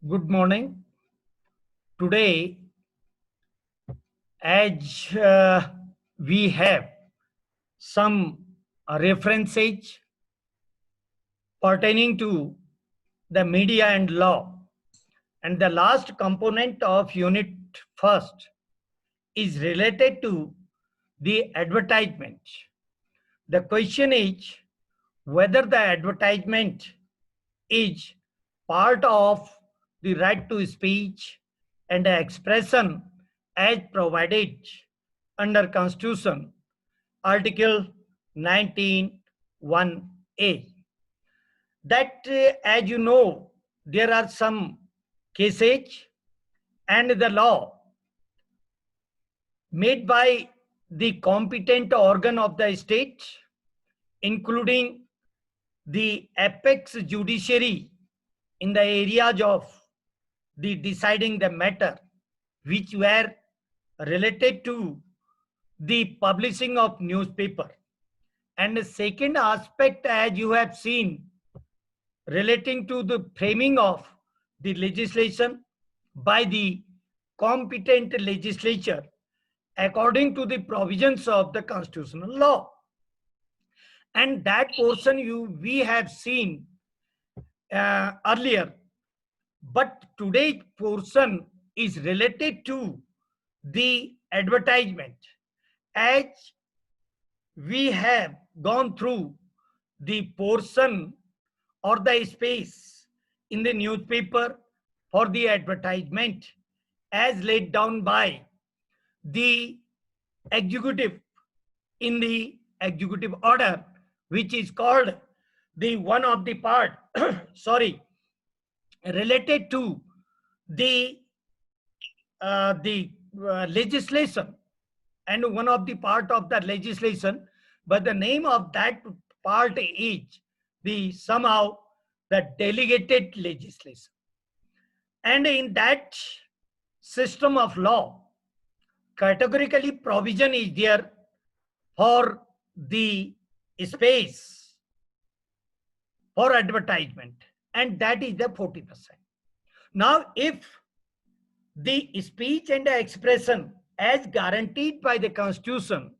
Good morning. Today, as we have some references pertaining to the media and law, and the last component of unit first is related to the advertisement. The question is whether the advertisement is part of the right to speech and expression as provided under Constitution, Article 19(1)(a). That, as you know, there are some cases and the law made by the competent organ of the state, including the apex judiciary in the areas of the deciding the matter, which were related to the publishing of newspaper. And the second aspect, as you have seen, relating to the framing of the legislation by the competent legislature according to the provisions of the constitutional law. And that portion we have seen earlier, but today's portion is related to the advertisement. As we have gone through the portion or the space in the newspaper for the advertisement as laid down by the executive in the executive order, which is called the one of the part sorry, related to the legislation, and one of the part of the legislation, but the name of that part is the somehow the delegated legislation. And in that system of law, categorically provision is there for the space for advertisement, and that is the 40%. Now, if the speech and the expression as guaranteed by the Constitution,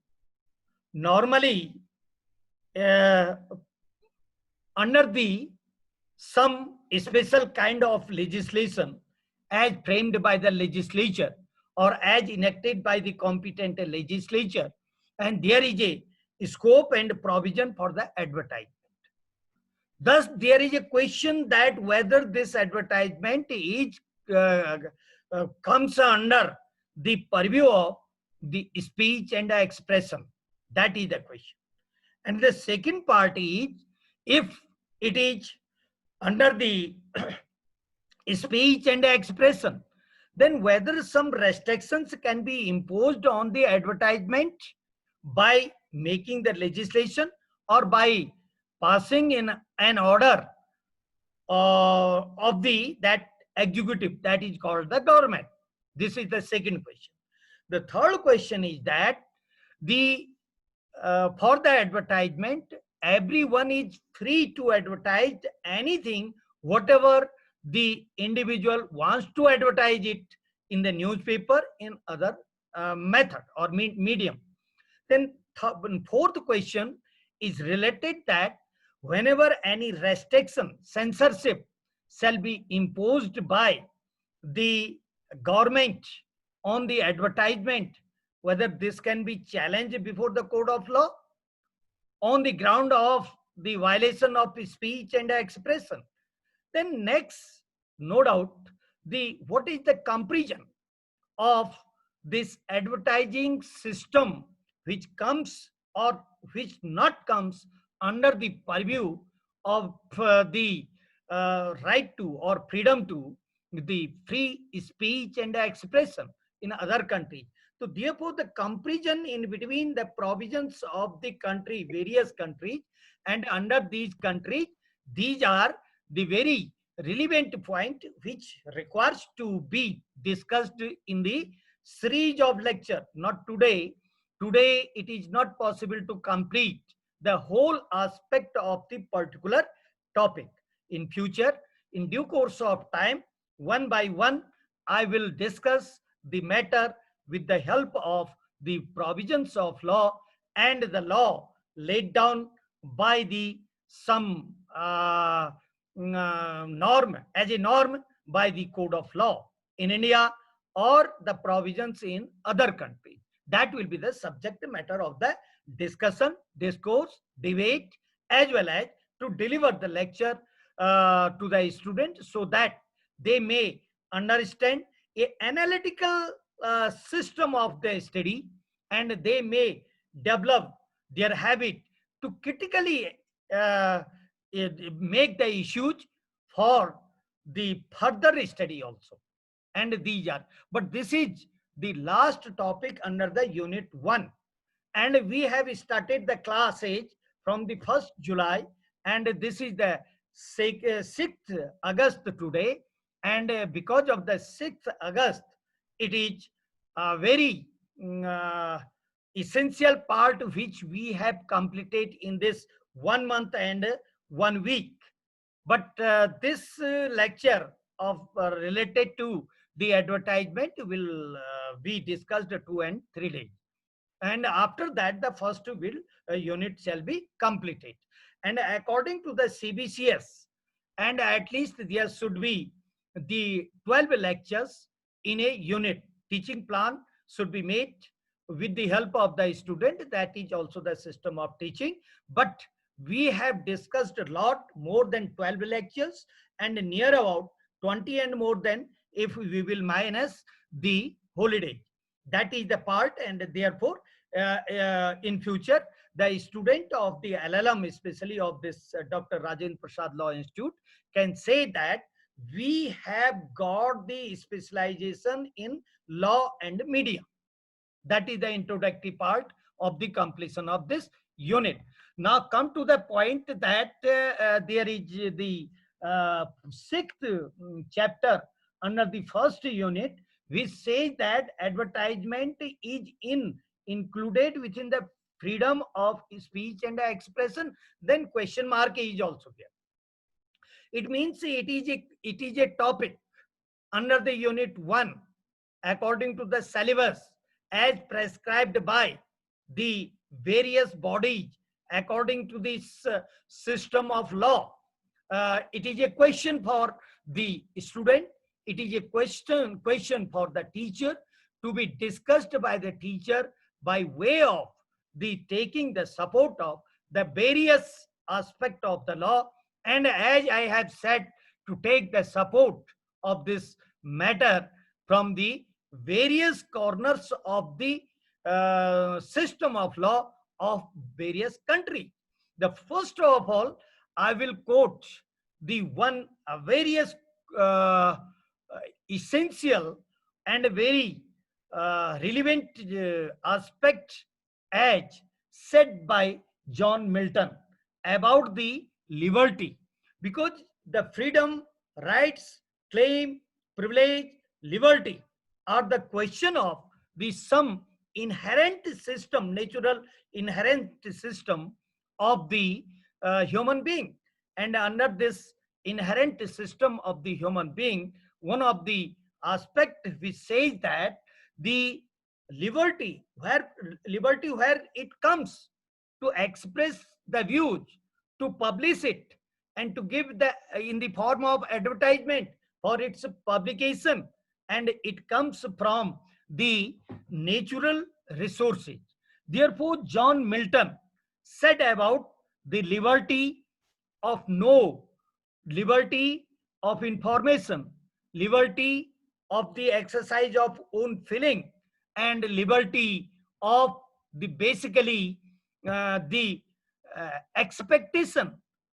normally under the some special kind of legislation as framed by the legislature or as enacted by the competent legislature, and there is a scope and provision for the advertisement. Thus, there is a question that whether this advertisement is comes under the purview of the speech and the expression. That is the question. And the second part is, if it is under the speech and expression, then whether some restrictions can be imposed on the advertisement by making the legislation or by passing in an order of the that executive, that is called the government. This is the second question. The third question is that the for the advertisement, everyone is free to advertise anything, whatever the individual wants to advertise it in the newspaper, in other method or medium. Then fourth question is related that whenever any restriction, censorship shall be imposed by the government on the advertisement, whether this can be challenged before the court of law on the ground of the violation of speech and expression. Then next, no doubt, the what is the comparison of this advertising system which comes or which not comes under the purview of the right to or freedom to the free speech and expression in other countries. So therefore, the comparison in between the provisions of the country, various countries, and under these countries, these are the very relevant point which requires to be discussed in the series of lecture. Not today. Today it is not possible to complete the whole aspect of the particular topic. In future, in due course of time, one by one, I will discuss the matter with the help of the provisions of law and the law laid down by the some norm, as a norm by the code of law in India or the provisions in other countries. That will be the subject matter of the discussion, discourse, debate, as well as to deliver the lecture to the student, so that they may understand a analytical system of the study, and they may develop their habit to critically uh, make the issues for the further study also. And these are, but this is the last topic under the unit 1, and we have started the classes from the 1st July, and this is the 6th August today. And because of the 6th August, it is a very essential part which we have completed in this 1 month and 1 week. But this lecture of related to the advertisement will be discussed 2 and 3 days, and after that the first will unit shall be completed. And according to the CBCS, and at least there should be the 12 lectures in a unit. Teaching plan should be made with the help of the student. That is also the system of teaching. But we have discussed a lot more than 12 lectures, and near about 20 and more than, if we will minus the holiday. That is the part, and therefore in future the student of the LLM, especially of this Dr. Rajendra Prasad Law Institute, can say that we have got the specialization in law and media. That is the introductory part of the completion of this unit. Now come to the point that there is the sixth chapter under the first unit, which says that advertisement is included within the freedom of speech and expression. Then question mark is also there. It means it is a topic under the unit 1 according to the syllabus as prescribed by the various bodies according to this system of law. It is a question for the student. It is a question for the teacher, to be discussed by the teacher by way of the taking the support of the various aspect of the law. And as I have said, to take the support of this matter from the various corners of the system of law of various countries. The first of all, I will quote the one various essential and very relevant aspect as said by John Milton about the liberty, because the freedom, rights, claim, privilege, liberty are the question of the some inherent system, natural inherent system of the human being. And under this inherent system of the human being, one of the aspect which says that the liberty where it comes to express the views, to publish it, and to give the in the form of advertisement for its publication, and it comes from the natural resources. Therefore John Milton said about the liberty of know, liberty of information, liberty of the exercise of own feeling, and liberty of the basically the expectation,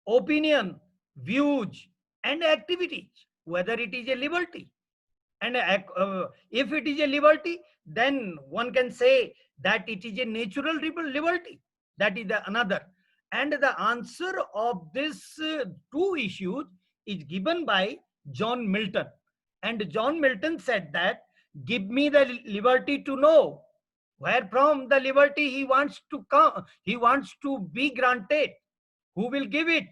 opinion, views, and activities, whether it is a liberty. And if it is a liberty, then one can say that it is a natural liberty. That is the another. And the answer of this two issues is given by John Milton. And John Milton said that, give me the liberty to know. Where from the liberty he wants to come, he wants to be granted. Who will give it?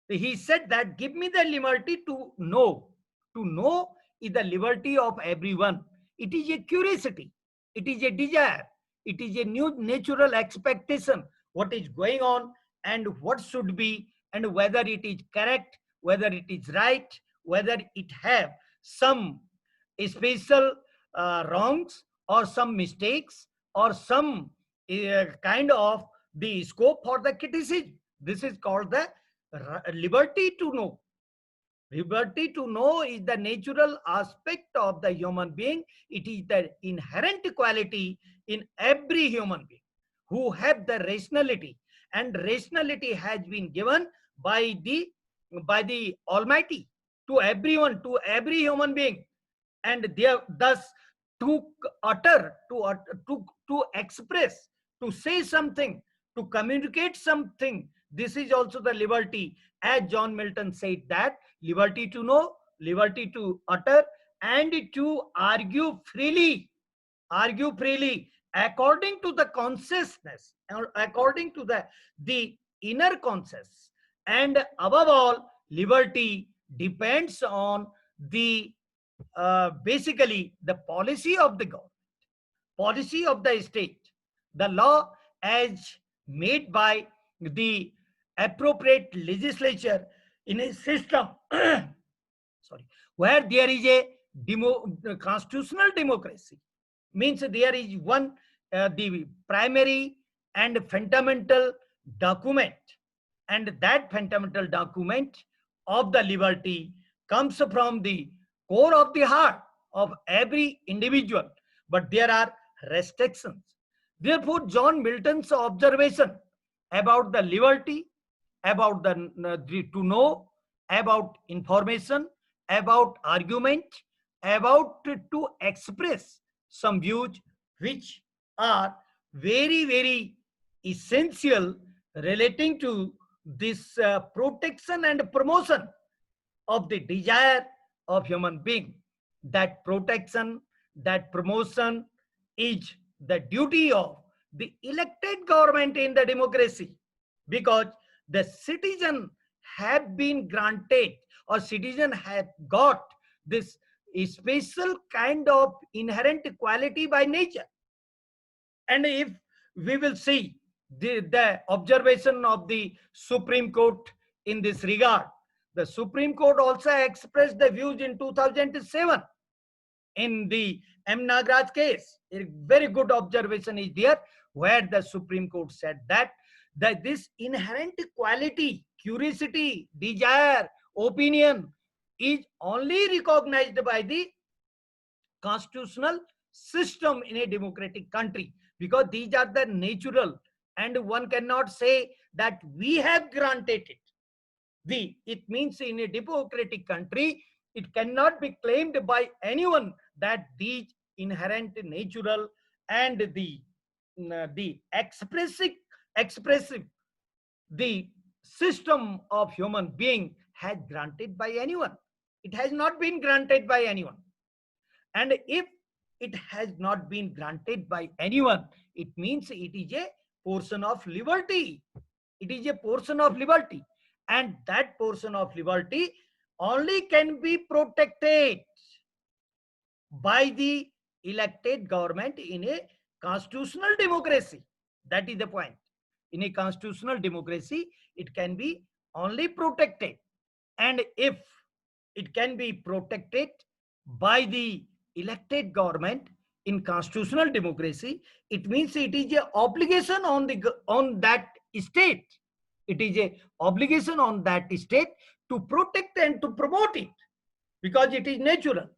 He said that, give me the liberty to know. To know is the liberty of everyone. It is a curiosity. It is a desire. It is a new natural expectation. What is going on and what should be, and whether it is correct, whether it is right, whether it have some special wrongs or some mistakes or some kind of the scope for the criticism. This is called the liberty to know. Liberty to know is the natural aspect of the human being. It is the inherent quality in every human being who have the rationality, and rationality has been given by the Almighty to everyone, to every human being, and they thus to utter, to express, to say something, to communicate something. This is also the liberty, as John Milton said, that liberty to know, liberty to utter, and to argue freely according to the consciousness, or according to the inner conscious. And above all, liberty depends on the basically the policy of the government, policy of the state, the law as made by the appropriate legislature in a system sorry, where there is a constitutional democracy. Means there is one the primary and fundamental document, and that fundamental document of the liberty comes from the core of the heart of every individual, but there are restrictions. Therefore, John Milton's observation about the liberty, about the to know, about information, about argument, about to express some views which are very, very essential relating to this protection and promotion of the desire of human being. That protection, that promotion is the duty of the elected government in the democracy, because the citizen have been granted, or citizen have got this special kind of inherent quality by nature. And if we will see the observation of the Supreme Court in this regard, the Supreme Court also expressed the views in 2007 in the M. Nagaraj case. A very good observation is there, where the Supreme Court said that this inherent quality, curiosity, desire, opinion is only recognized by the constitutional system in a democratic country, because these are the natural, and one cannot say that we have granted it. It means in a democratic country, it cannot be claimed by anyone that these inherent natural and the expressive the system of human being has granted by anyone. It has not been granted by anyone. And if it has not been granted by anyone, it means it is a portion of liberty. It is a portion of liberty. And that portion of liberty only can be protected by the elected government in a constitutional democracy. That is the point. In a constitutional democracy, it can be only protected. And if it can be protected by the elected government in constitutional democracy, it means it is a obligation on that state. It is a obligation on that state to protect and to promote it, because it is natural.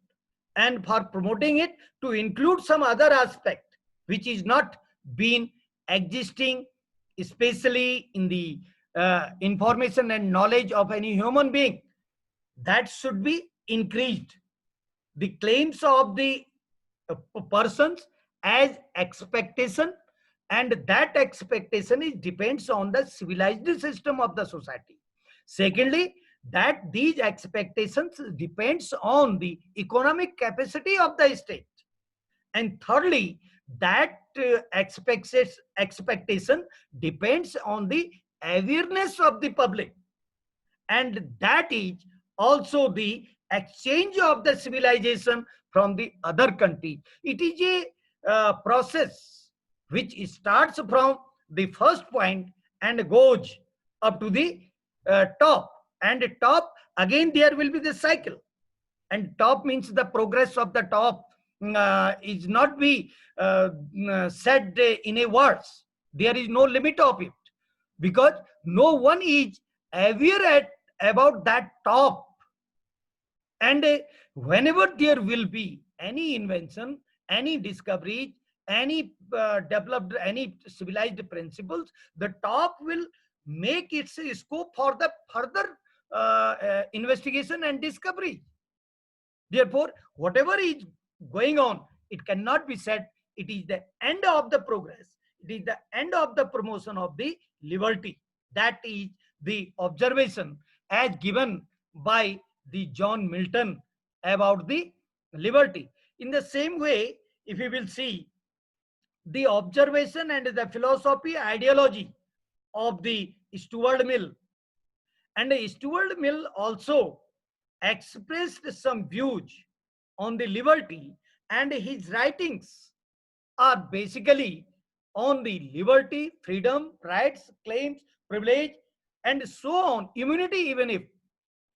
And for promoting it, to include some other aspect which is not been existing, especially in the information and knowledge of any human being, that should be increased. The claims of the persons as expectation, and that expectation is depends on the civilized system of the society. Secondly, that these expectations depends on the economic capacity of the state. And thirdly, that expectation depends on the awareness of the public, and that is also the exchange of the civilization from the other country. It is a process which starts from the first point and goes up to the top. And top, again there will be the cycle. And top means the progress of the top is not be said in a words. There is no limit of it, because no one is aware at about that top. And whenever there will be any invention, any discovery, any developed, any civilized principles, the top will make its scope for the further investigation and discovery. Therefore, whatever is going on, it cannot be said it is the end of the progress. It is the end of the promotion of the liberty. That is the observation as given by the John Milton about the liberty. In the same way, if we will see the observation and the philosophy ideology of the Stuart Mill, and Stuart Mill also expressed some views on the liberty, and his writings are basically on the liberty, freedom, rights, claims, privilege, and so on, immunity, even if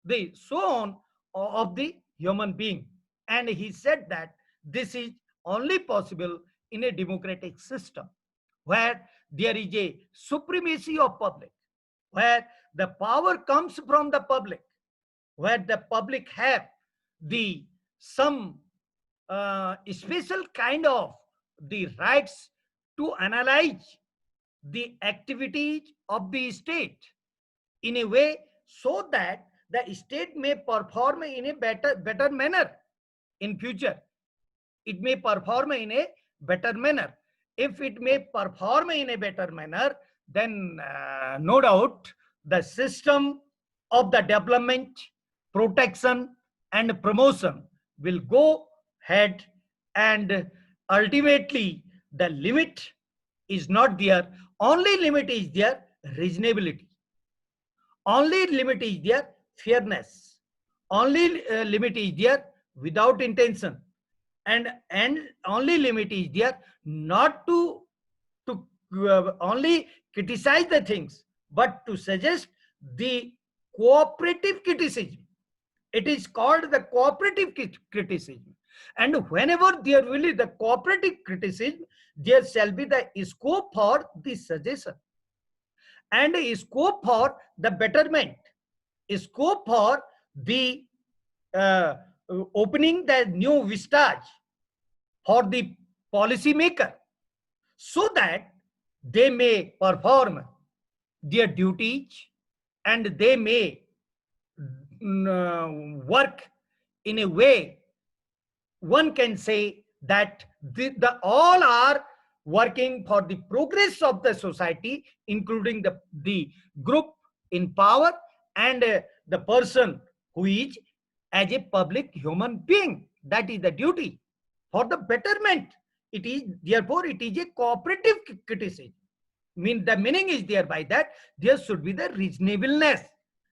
the so on of the human being. And he said that this is only possible in a democratic system where there is a supremacy of public, where the power comes from the public, where the public have the some special kind of the rights to analyze the activities of the state in a way so that the state may perform in a better manner in future. It may perform in a better manner. If it may perform in a better manner, then no doubt the system of the development, protection, and promotion will go ahead, and ultimately the limit is not there. Only limit is there reasonability. Only limit is there fairness. Only limit is there without intention. And only limit is there not to only criticize the things, but to suggest the cooperative criticism. It is called the cooperative criticism. And whenever there will be the cooperative criticism, there shall be the scope for the suggestion, and a scope for the betterment, a scope for the uh, opening the new vistas for the policy maker, so that they may perform their duties, and they may work in a way one can say that the all are working for the progress of the society, including the group in power, and the person who is as a public human being. That is the duty for the betterment. It is therefore it is a cooperative criticism. The meaning is there by that there should be the reasonableness,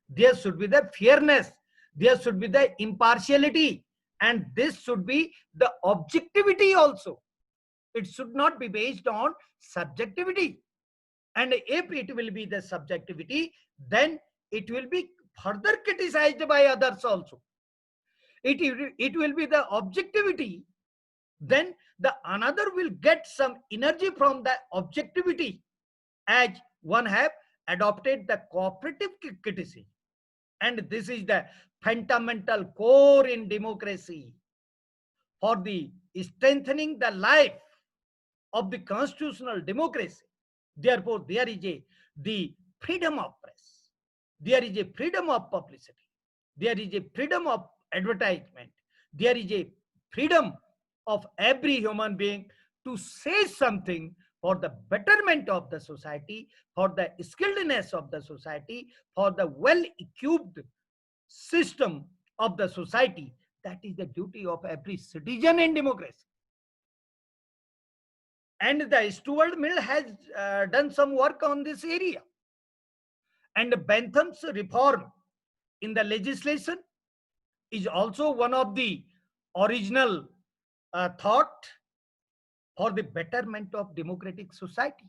there should be the fairness, there should be the impartiality, and this should be the objectivity also. It should not be based on subjectivity. And if it will be the subjectivity, then it will be further criticized by others also. It will be the objectivity, then the another will get some energy from the objectivity, as one have adopted the cooperative criticism. And this is the fundamental core in democracy for the strengthening the life of the constitutional democracy. Therefore, there is the freedom of press, there is a freedom of publicity, there is a freedom of advertisement, there is a freedom of every human being to say something for the betterment of the society, for the skilledness of the society, for the well-equipped system of the society. That is the duty of every citizen in democracy. And the Stuart Mill has done some work on this area. And Bentham's reform in the legislation is also one of the original thought for the betterment of democratic society.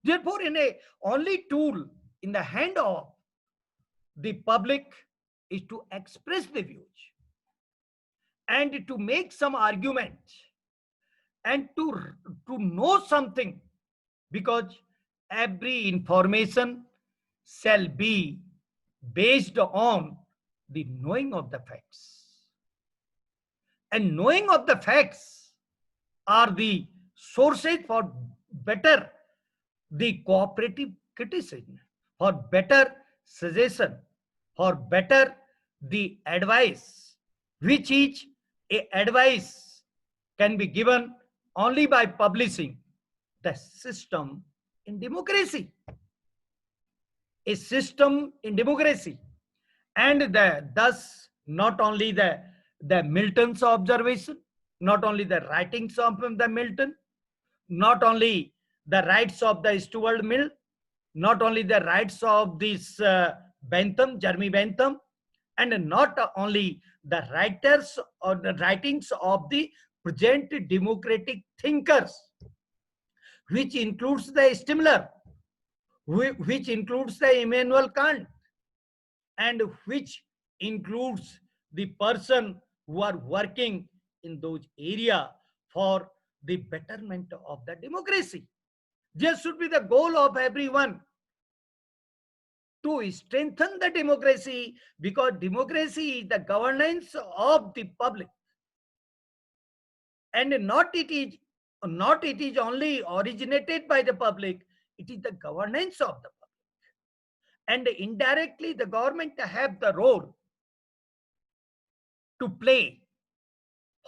Therefore, in a only tool in the hand of the public is to express the views and to make some argument and to know something, because every information shall be based on the knowing of the facts, and knowing of the facts are the sources for better the cooperative criticism, for better suggestion, for better the advice, which is a advice can be given only by publishing the system in democracy. A system in democracy, and thus not only the Milton's observation, not only the writings of the Milton, not only the rights of the Stuart Mill, not only the rights of this Bentham, Jeremy Bentham, and not only the writers or the writings of the present democratic thinkers, which includes the Stimler, which includes the Immanuel Kant, and which includes the person who are working in those area for the betterment of the democracy. This should be the goal of everyone, to strengthen the democracy, because democracy is the governance of the public, and not it is only originated by the public, it is the governance of the public, and indirectly the government have the role to play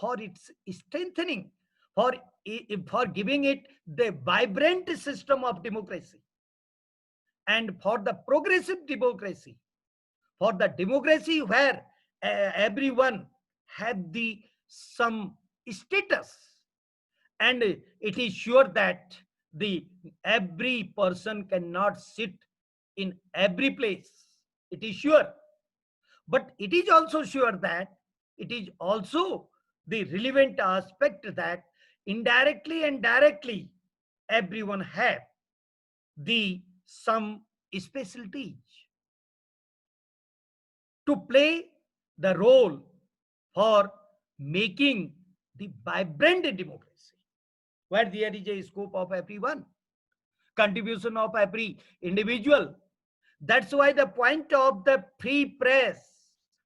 for its strengthening, for for giving it the vibrant system of democracy, and for the progressive democracy, for the democracy where everyone have the some status, and it is sure that the every person cannot sit in every place, it is sure, but it is also sure that it is also the relevant aspect that indirectly and directly everyone have the some specialties to play the role for making the vibrant democracy, where there is a scope of everyone, contribution of every individual. That's why the point of the free press,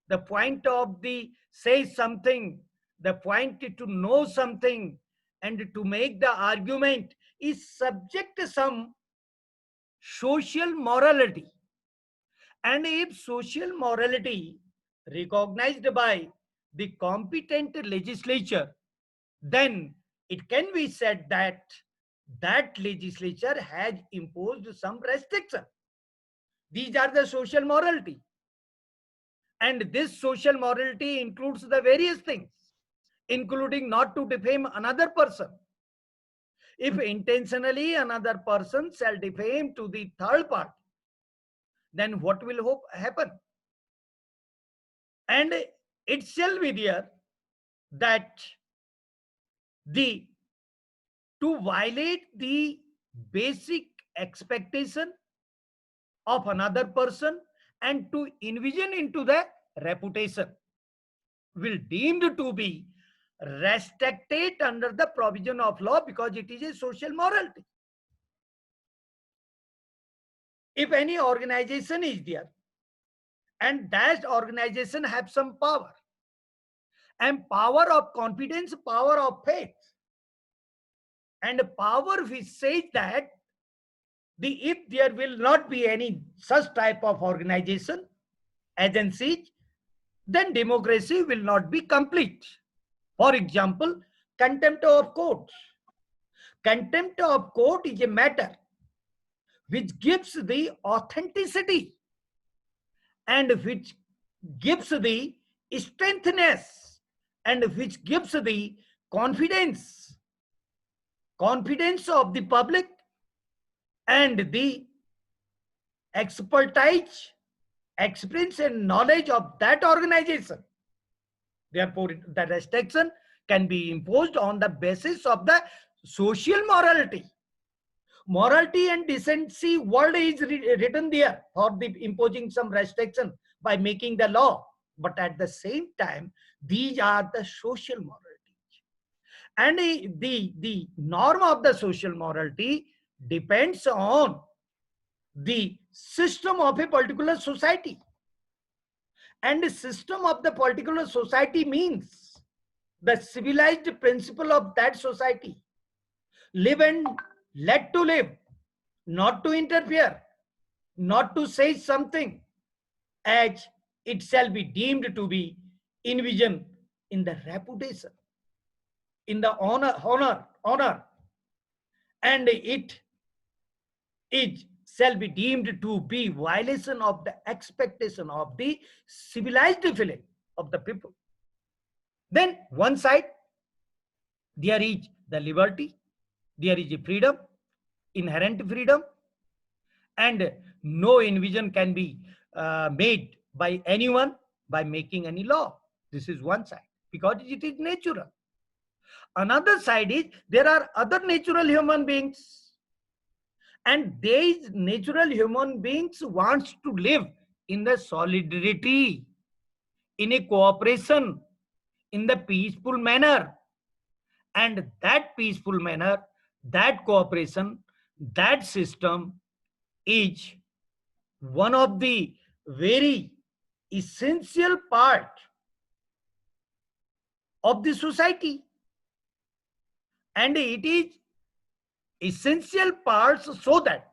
the point of the say something, the point to know something and to make the argument is subject to some social morality. And if social morality recognized by the competent legislature, then it can be said that that legislature has imposed some restriction. These are the social morality. And this social morality includes the various things, including not to defame another person. If intentionally another person shall defame to the third party, then what will happen? And it shall be there that the to violate the basic expectation of another person and to envision into the reputation will deemed to be restricted under the provision of law, because it is a social morality. If any organization is there and that organization have some power, and power of confidence, power of faith, and power which says that if there will not be any such type of organization, agencies, then democracy will not be complete. For example, contempt of court. Contempt of court is a matter which gives the authenticity and which gives the strengthness and which gives the confidence of the public and the expertise, experience and knowledge of that organization. Therefore, the restriction can be imposed on the basis of the social morality. Morality and decency word is written there for the imposing some restriction by making the law. But at the same time, these are the social morality. And the norm of the social morality depends on the system of a particular society. And the system of the particular society means the civilized principle of that society. Live and let to live, not to interfere, not to say something as it shall be deemed to be invasion in the reputation, in the honor, and it is shall be deemed to be violation of the expectation of the civilized feeling of the people. Then one side, there is the liberty, there is a freedom, inherent freedom, and no invasion can be made by anyone by making any law. This is one side, because it is natural. Another side is there are other natural human beings, and these natural human beings wants to live in the solidarity, in a cooperation, in the peaceful manner. And that peaceful manner, that cooperation, that system is one of the very essential part of the society. And it is essential parts so that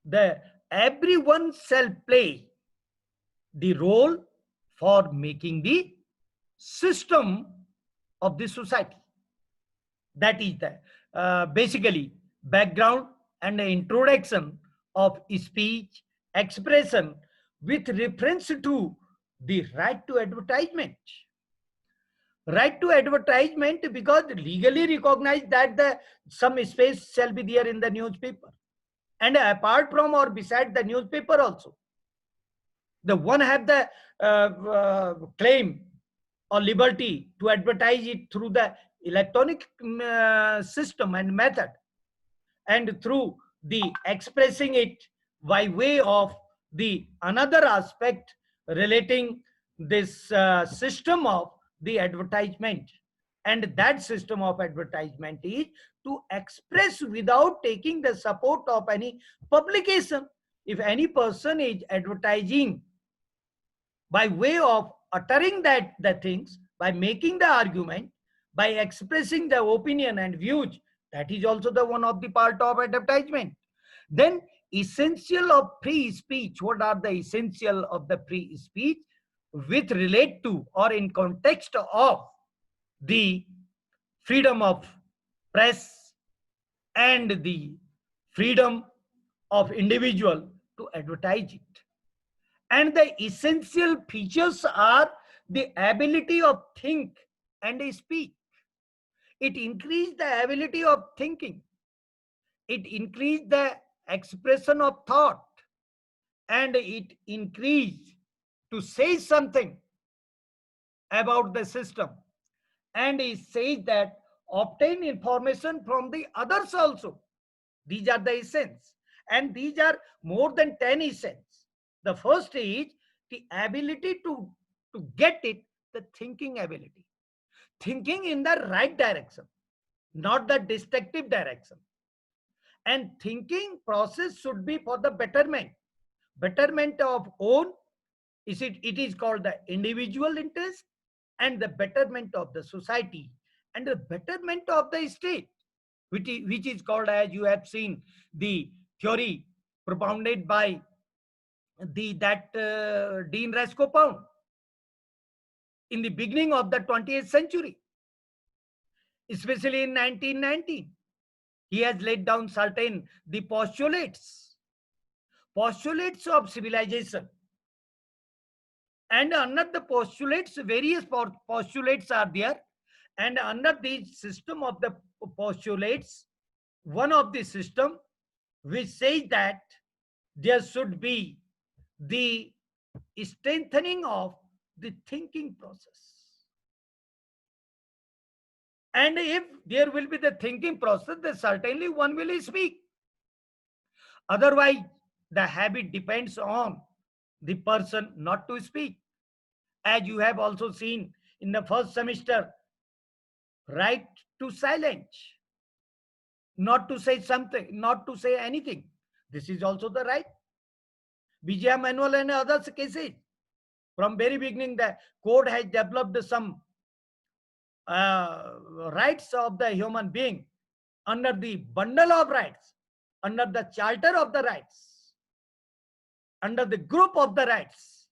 the everyone shall play the role for making the system of the society. That is the basically background and the introduction of speech expression with reference to the right to advertisement. Right to advertisement, because legally recognized that the some space shall be there in the newspaper, and apart from or beside the newspaper also, the one have the claim or liberty to advertise it through the electronic system and method, and through the expressing it by way of the another aspect relating this system of the advertisement. And that system of advertisement is to express without taking the support of any publication. If any person is advertising by way of uttering that the things, by making the argument, by expressing the opinion and views, that is also the one of the part of advertisement. Then essential of free speech, what are the essential of the free speech with relate to or in context of the freedom of press and the freedom of individual to advertise it. And the essential features are the ability of think and speak. It increased the ability of thinking, it increased the expression of thought, and it increased to say something about the system. And it says that obtain information from the others also. These are the essence, and these are more than 10 essence. The first is the ability to get it, the thinking ability, thinking in the right direction, not the destructive direction. And thinking process should be for the betterment of own, it is called the individual interest, and the betterment of the society, and the betterment of the state, which is called, as you have seen, the theory propounded by the that Dean Rascopound in the beginning of the 20th century, especially in 1919. He has laid down certain the postulates of civilization, and under the postulates, various postulates are there, and under the system of the postulates, one of the system which says that there should be the strengthening of the thinking process. And if there will be the thinking process, then certainly one will speak. Otherwise, the habit depends on the person not to speak. As you have also seen in the first semester, right to silence, not to say something, not to say anything. This is also the right. Vijay Manual and others cases. From very beginning, the code has developed some uh, rights of the human being under the bundle of rights, under the charter of the rights, under the group of the rights.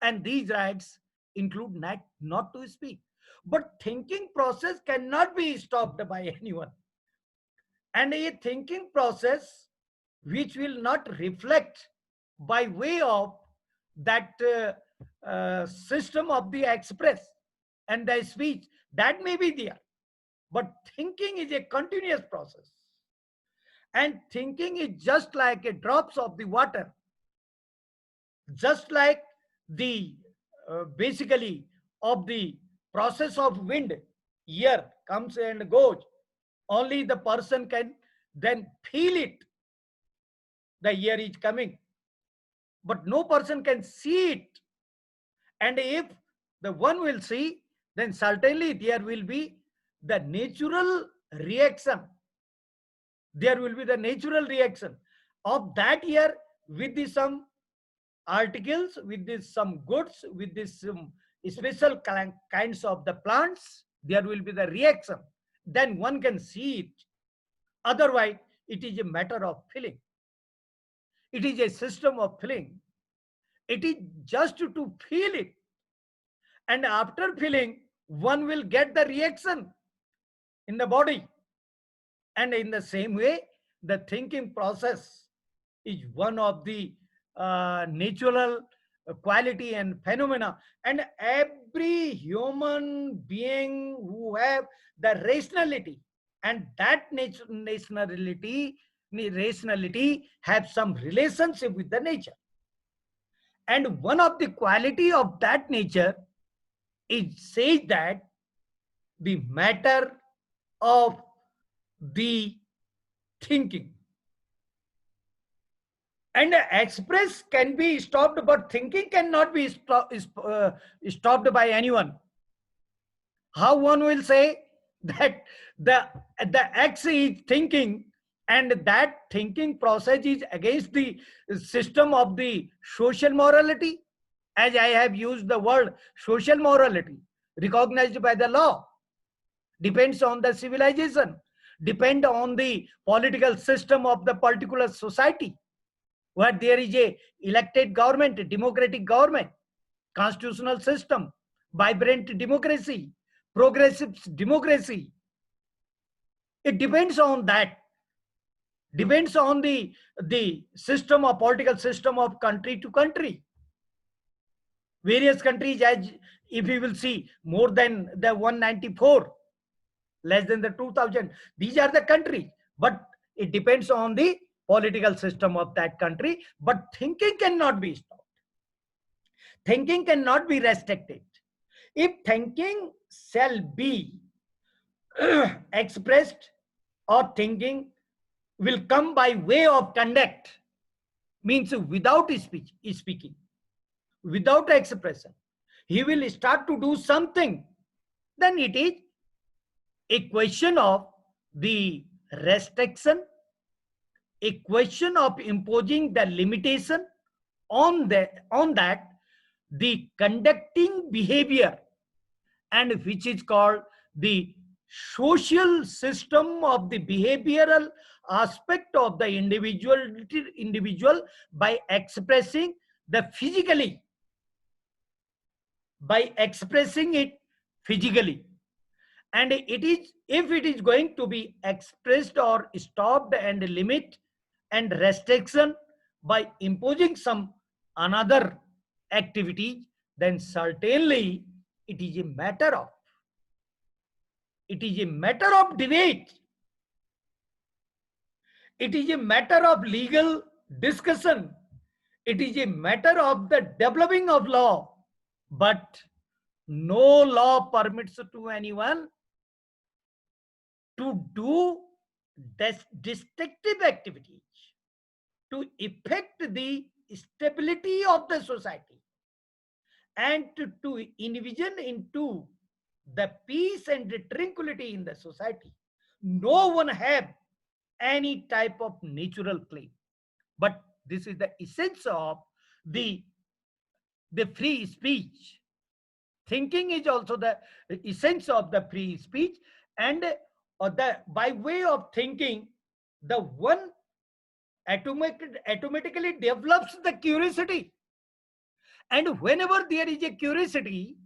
And these rights include not to speak. But thinking process cannot be stopped by anyone. And a thinking process which will not reflect by way of that system of the express and the speech, that may be there. But thinking is a continuous process. And thinking is just like a drops of the water, just like the basically of the process of wind. Air comes and goes. Only the person can then feel it. The air is coming, but no person can see it. And if the one will see, then certainly there will be the natural reaction. There will be the natural reaction of that air with the some articles, with this some goods, with this special kinds of the plants. There will be the reaction. Then one can see it. Otherwise, it is a matter of feeling. It is a system of feeling. It is just to feel it. And after feeling, one will get the reaction in the body. And in the same way, the thinking process is one of the natural quality and phenomena. And every human being who have the rationality, and that rationality have some relationship with the nature. And one of the quality of that nature is says that the matter of the thinking. And express can be stopped, but thinking cannot be stopped by anyone. How one will say that the X is thinking, and that thinking process is against the system of the social morality, as I have used the word social morality, recognized by the law, depends on the civilization, depend on the political system of the particular society, where there is a elected government, a democratic government, constitutional system, vibrant democracy, progressive democracy. It depends on that. Depends on the system of political system of country to country. Various countries, as if we will see, more than the 194, less than the 2000. These are the countries, but it depends on the political system of that country. But thinking cannot be stopped. Thinking cannot be restricted. If thinking shall be expressed, or thinking will come by way of conduct, means without speaking, without expression, he will start to do something, then it is a question of the restriction, a question of imposing the limitation on that the conducting behavior, and which is called the social system of the behavioral aspect of the individual by expressing the physically, by expressing it physically. And it is, if it is going to be expressed or stopped and limit and restriction by imposing some another activity, then certainly it is a matter of, it is a matter of debate, it is a matter of legal discussion, it is a matter of the developing of law. But no law permits to anyone to do destructive activities, to affect the stability of the society, and to envision into the peace and the tranquility in the society. No one have any type of natural claim, but this is the essence of the free speech. Thinking is also the essence of the free speech, and the by way of thinking, the one automatically develops the curiosity, and whenever there is a curiosity,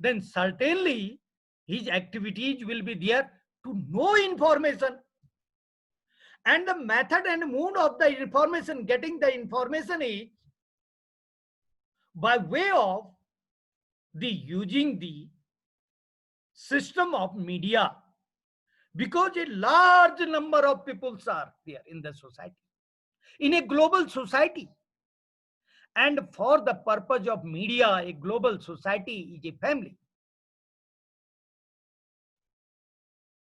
then certainly his activities will be there to know information. And the method and mood of the information, getting the information, is by way of the using the system of media, because a large number of peoples are there in the society, in a global society. And for the purpose of media, a global society is a family.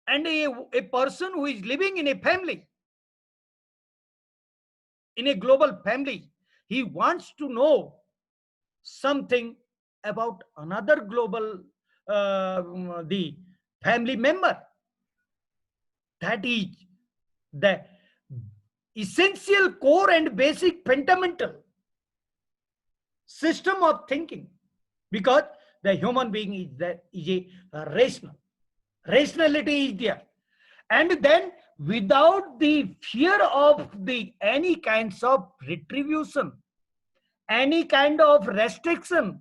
And a person who is living in a family, in a global family, he wants to know something about another global the family member. That is the essential core and basic fundamental system of thinking, because the human being is a rational. Rationality is there. And then without the fear of the any kinds of retribution, any kind of restriction,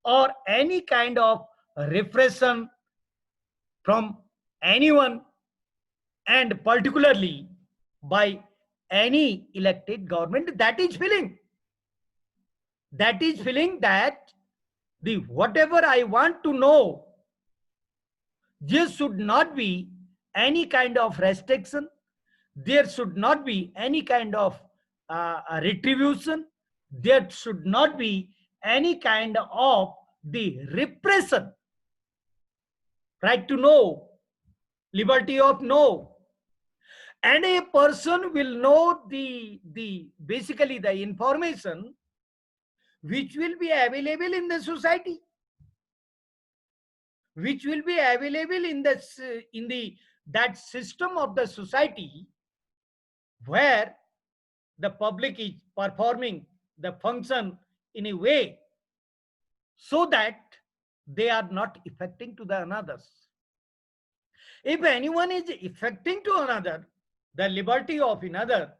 or any kind of repression from anyone, and particularly by any elected government, that is feeling that the whatever I want to know, there should not be any kind of restriction, there should not be any kind of retribution, there should not be any kind of the repression. Right to know, liberty of know. And a person will know the basically the information which will be available in the society, which will be available in the that system of the society where the public is performing the function in a way so that they are not affecting to the others. If anyone is affecting to another, the liberty of another,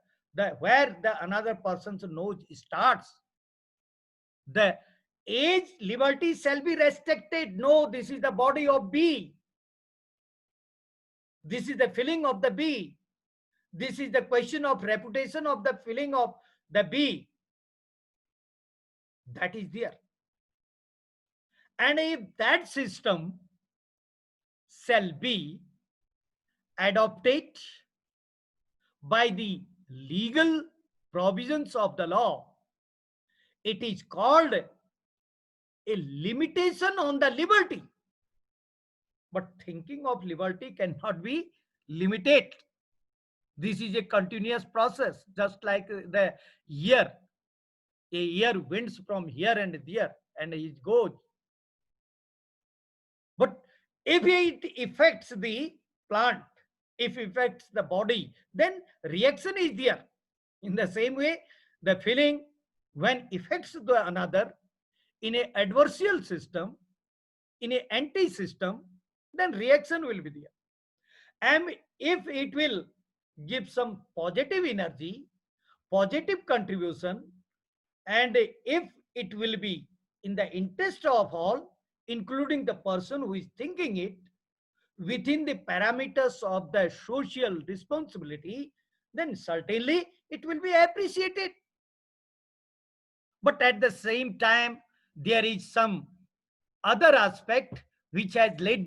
where the another person's nose starts, the age liberty shall be restricted. No, this is the body of B. This is the feeling of the B. This is the question of reputation of the feeling of the B. That is there. And if that system shall be adopted by the legal provisions of the law, it is called a limitation on the liberty. But thinking of liberty cannot be limited. This is a continuous process, just like the year. A year winds from here and there, and it goes. But if it affects the plant, if it affects the body, then reaction is there. In the same way, the feeling, when affects the another in a adversarial system, in a anti-system, then reaction will be there. And if it will give some positive energy, positive contribution, and if it will be in the interest of all, including the person who is thinking it, within the parameters of the social responsibility, then certainly it will be appreciated. But at the same time, there is some other aspect which has led